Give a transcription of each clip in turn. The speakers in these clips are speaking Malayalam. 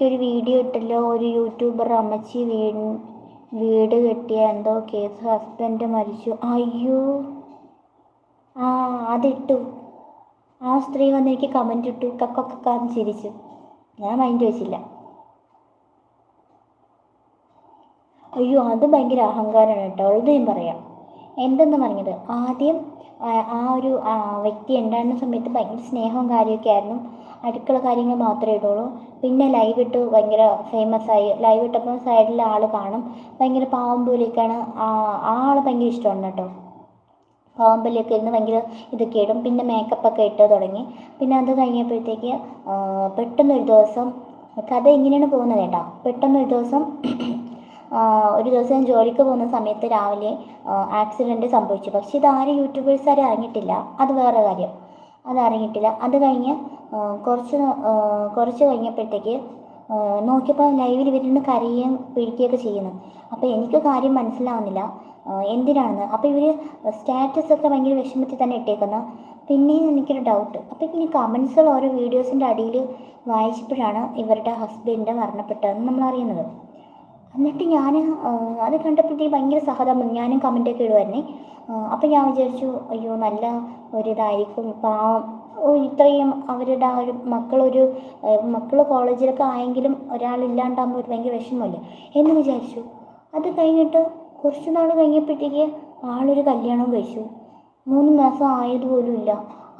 ഒരു വീഡിയോ ഇട്ടല്ലോ, ഒരു യൂട്യൂബർ അമ്മച്ചി വീട് കെട്ടിയ എന്തോ കേസ്, ഹസ്ബൻഡ് മരിച്ചു. അയ്യോ, ആ അതിട്ടു. ആ സ്ത്രീ വന്ന് എനിക്ക് കമൻ്റ് ഇട്ടു, കക്കൊക്കാന്ന് ചിരിച്ചു. ഞാൻ മൈൻഡ് വെച്ചില്ല. അയ്യോ, അത് ഭയങ്കര അഹങ്കാരമാണ് കേട്ടോ. അത് ഞാൻ പറയാം. എന്തെന്ന് പറഞ്ഞത്, ആദ്യം ആ ഒരു വ്യക്തി ഉണ്ടായിരുന്ന സമയത്ത് ഭയങ്കര സ്നേഹവും കാര്യമൊക്കെ ആയിരുന്നു. അടുക്കള കാര്യങ്ങൾ മാത്രമേ ഇടുള്ളൂ. പിന്നെ ലൈവ് ഇട്ട് ഭയങ്കര ഫേമസ് ആയി. ലൈവ് ഇട്ടപ്പോൾ സൈഡിൽ ആൾ കാണും. ഭയങ്കര പാവം പോലെയൊക്കെയാണ്. ആൾ ഭയങ്കര ഇഷ്ടമാണ് കേട്ടോ. പാവം പോലെയൊക്കെ ഇരുന്ന് ഭയങ്കര ഇതൊക്കെ ഇടും. പിന്നെ മേക്കപ്പൊക്കെ ഇട്ട് തുടങ്ങി. പിന്നെ അത് കഴിഞ്ഞപ്പോഴത്തേക്ക് പെട്ടെന്നൊരു ദിവസം, കഥ ഇങ്ങനെയാണ് പോകുന്നത് കേട്ടോ. പെട്ടെന്നൊരു ദിവസം ഞാൻ ജോലിക്ക് പോകുന്ന സമയത്ത് രാവിലെ ആക്സിഡൻറ്റ് സംഭവിച്ചു. പക്ഷെ ഇതാരും യൂട്യൂബേഴ്സാരും അറിഞ്ഞിട്ടില്ല. അത് വേറെ കാര്യം. അതറിഞ്ഞിട്ടില്ല. അത് കഴിഞ്ഞ് കുറച്ച് കഴിഞ്ഞപ്പോഴത്തേക്ക് നോക്കിയപ്പോൾ ലൈവിൽ ഇവരിന്ന് കരയുകയും പിഴിക്കുകയൊക്കെ ചെയ്യുന്നു. അപ്പോൾ എനിക്ക് കാര്യം മനസ്സിലാവുന്നില്ല എന്തിനാണെന്ന്. അപ്പോൾ ഇവർ സ്റ്റാറ്റസൊക്കെ ഭയങ്കര വിഷമത്തിൽ തന്നെ ഇട്ടേക്കുന്നത്. പിന്നെയും എനിക്കൊരു ഡൗട്ട്. അപ്പോൾ ഇങ്ങനെ കമൻസുകൾ ഓരോ വീഡിയോസിൻ്റെ അടിയിൽ വായിച്ചപ്പോഴാണ് ഇവരുടെ ഹസ്ബൻഡ് മരണപ്പെട്ടതെന്ന് നമ്മൾ അറിയുന്നത്. എന്നിട്ട് ഞാൻ അത് കണ്ടപ്പോഴത്തേക്ക് ഭയങ്കര സഹതാപം. ഞാനും കമൻറ്റൊക്കെ ഇടുമായിരുന്നേ. അപ്പം ഞാൻ വിചാരിച്ചു, അയ്യോ നല്ല ഒരിതായിരിക്കും, പാവം. ഇത്രയും അവരുടെ ആ ഒരു മക്കൾ കോളേജിലൊക്കെ ആയെങ്കിലും ഒരാളില്ലാണ്ടാകുമ്പോൾ ഒരു ഭയങ്കര വിഷമമല്ലേ എന്ന് വിചാരിച്ചു. അത് കഴിഞ്ഞിട്ട് കുറച്ച് നാൾ കഴിഞ്ഞപ്പോഴത്തേക്ക് ആളൊരു കല്യാണം കഴിച്ചു. 3 മാസം ആയതുപോലും ഇല്ല.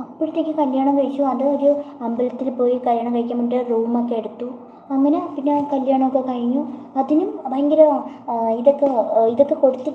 അപ്പോഴത്തേക്ക് കല്യാണം കഴിച്ചു. അത് ഒരു അമ്പലത്തിൽ പോയി കല്യാണം കഴിക്കാൻ വേണ്ടി റൂമൊക്കെ എടുത്തു. അങ്ങനെ പിന്നെ കല്യാണമൊക്കെ കഴിഞ്ഞു. അതിനും ഭയങ്കര ഇതൊക്കെ കൊടുത്തിട്ട്